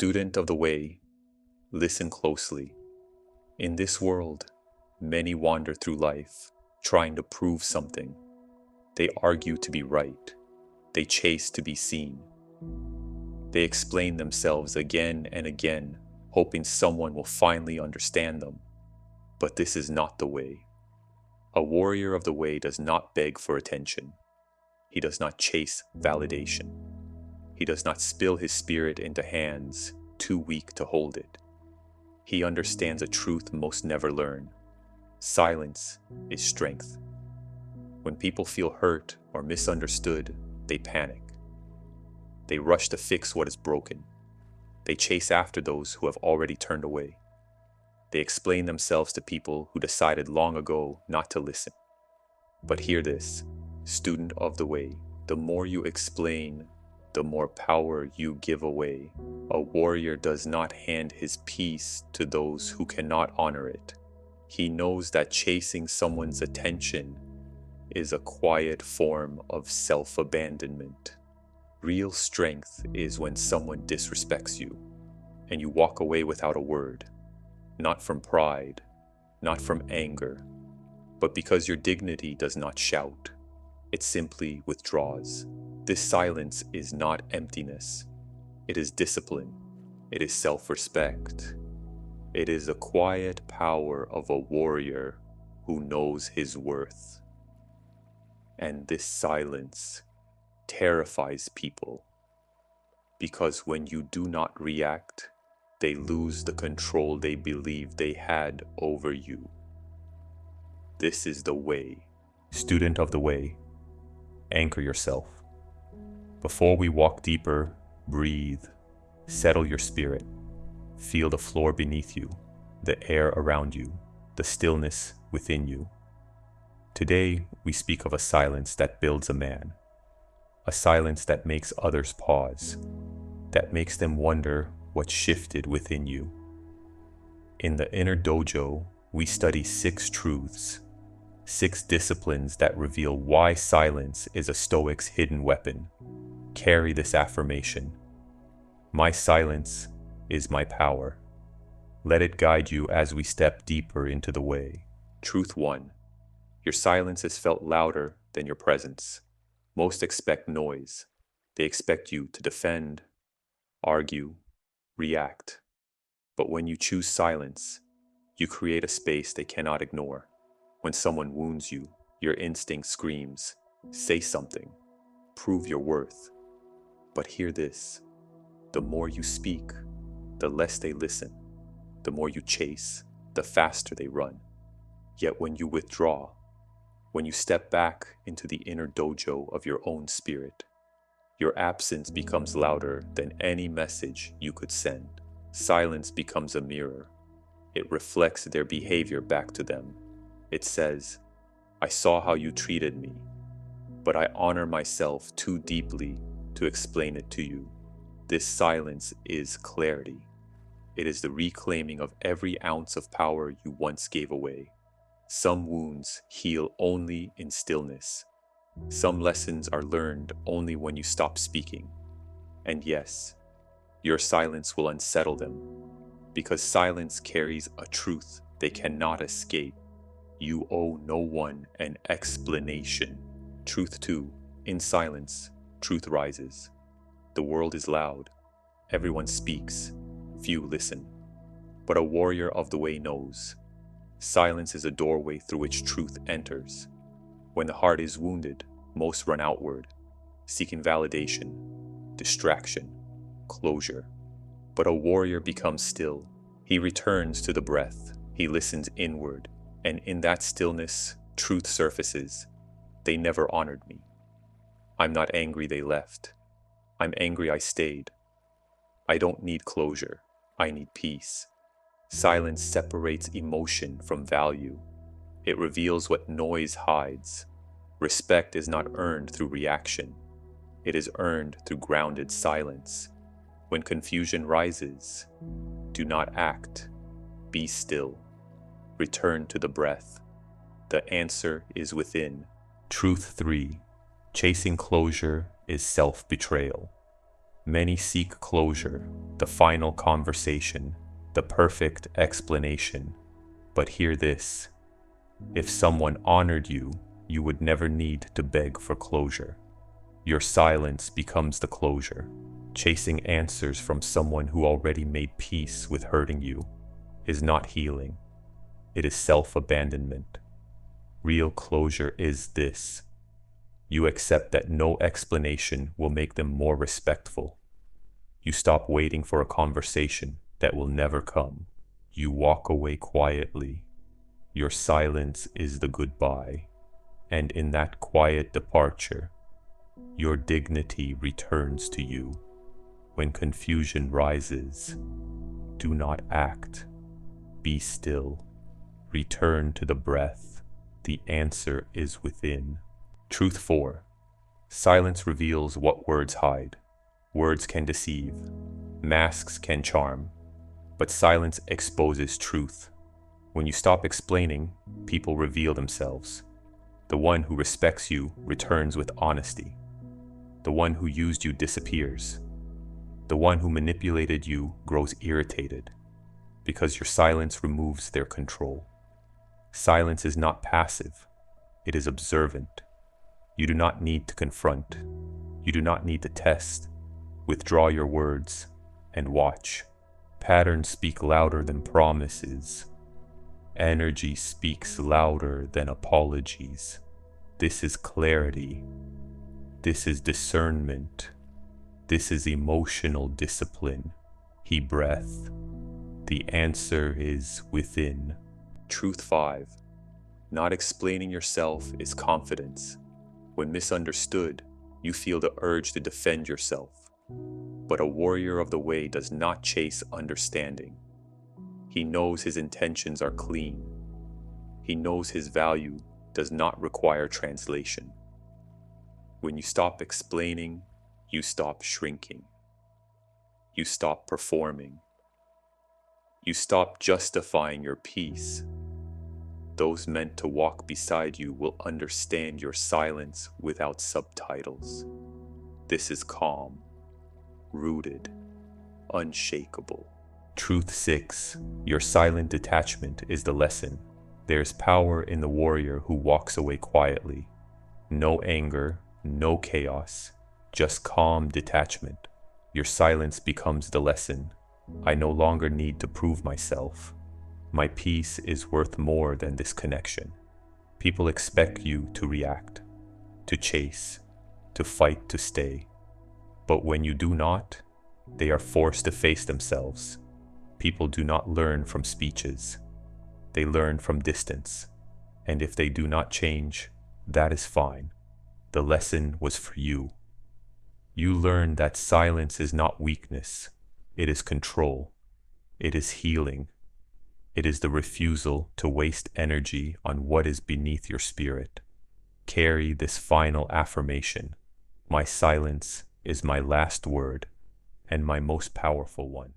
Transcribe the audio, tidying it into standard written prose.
Student of the way, listen closely. In this world, many wander through life trying to prove something. They argue to be right. They chase to be seen. They explain themselves again and again, hoping someone will finally understand them. But this is not the way. A warrior of the way does not beg for attention. He does not chase validation. He does not spill his spirit into hands too weak to hold it. He understands a truth most never learn. Silence is strength. When people feel hurt or misunderstood, they panic. They rush to fix what is broken. They chase after those who have already turned away. They explain themselves to people who decided long ago not to listen. But hear this, student of the way, the more you explain, the more power you give away. A warrior does not hand his peace to those who cannot honor it. He knows that chasing someone's attention is a quiet form of self-abandonment. Real strength is when someone disrespects you, and you walk away without a word, not from pride, not from anger, but because your dignity does not shout. It simply withdraws. This silence is not emptiness. It is discipline. It is self-respect. It is the quiet power of a warrior who knows his worth. And this silence terrifies people, because when you do not react, they lose the control they believe they had over you. This is the way. Student of the way, anchor yourself. Before we walk deeper, breathe, settle your spirit. Feel the floor beneath you, the air around you, the stillness within you. Today, we speak of a silence that builds a man, a silence that makes others pause, that makes them wonder what shifted within you. In the inner dojo, we study 6 truths, 6 disciplines that reveal why silence is a Stoic's hidden weapon. Carry this affirmation. My silence is my power. Let it guide you as we step deeper into the way. Truth 1. Your silence is felt louder than your presence. Most expect noise. They expect you to defend, argue, react. But when you choose silence, you create a space they cannot ignore. When someone wounds you, your instinct screams, say something, prove your worth. But hear this, the more you speak, the less they listen. The more you chase, the faster they run. Yet when you withdraw, when you step back into the inner dojo of your own spirit, your absence becomes louder than any message you could send. Silence becomes a mirror. It reflects their behavior back to them. It says, I saw how you treated me, but I honor myself too deeply to explain it to you. This silence is clarity. It is the reclaiming of every ounce of power you once gave away. Some wounds heal only in stillness. Some lessons are learned only when you stop speaking. And yes, your silence will unsettle them, because silence carries a truth they cannot escape. You owe no one an explanation. Truth 2. In silence, truth rises. The world is loud. Everyone speaks. Few listen. But a warrior of the way knows. Silence is a doorway through which truth enters. When the heart is wounded, most run outward, seeking validation, distraction, closure. But a warrior becomes still. He returns to the breath. He listens inward. And in that stillness, truth surfaces. They never honored me. I'm not angry they left. I'm angry I stayed. I don't need closure. I need peace. Silence separates emotion from value. It reveals what noise hides. Respect is not earned through reaction. It is earned through grounded silence. When confusion rises, do not act. Be still. Return to the breath. The answer is within. Truth 3. Chasing closure is self-betrayal. Many seek closure, the final conversation, the perfect explanation. But hear this: if someone honored you, you would never need to beg for closure. Your silence becomes the closure. Chasing answers from someone who already made peace with hurting you is not healing. It is self-abandonment. Real closure is this: you accept that no explanation will make them more respectful. You stop waiting for a conversation that will never come. You walk away quietly. Your silence is the goodbye. And in that quiet departure, your dignity returns to you. When confusion rises, do not act. Be still. Return to the breath. The answer is within. Truth 4. Silence reveals what words hide. Words can deceive. Masks can charm. But silence exposes truth. When you stop explaining, people reveal themselves. The one who respects you returns with honesty. The one who used you disappears. The one who manipulated you grows irritated, because your silence removes their control. Silence is not passive. It is observant. You do not need to confront. You do not need to test. Withdraw your words and watch. Patterns speak louder than promises. Energy speaks louder than apologies. This is clarity. This is discernment. This is emotional discipline. He breath. The answer is within. Truth 5. Not explaining yourself is confidence. When misunderstood, you feel the urge to defend yourself. But a warrior of the way does not chase understanding. He knows his intentions are clean. He knows his value does not require translation. When you stop explaining, you stop shrinking. You stop performing. You stop justifying your peace. Those meant to walk beside you will understand your silence without subtitles. This is calm, rooted, unshakable. Truth 6. Your silent detachment is the lesson. There is power in the warrior who walks away quietly. No anger, no chaos, just calm detachment. Your silence becomes the lesson. I no longer need to prove myself. My peace is worth more than this connection. People expect you to react, to chase, to fight to stay. But when you do not, they are forced to face themselves. People do not learn from speeches. They learn from distance. And if they do not change, that is fine. The lesson was for you. You learn that silence is not weakness. It is control. It is healing. It is the refusal to waste energy on what is beneath your spirit. Carry this final affirmation. My silence is my last word and my most powerful one.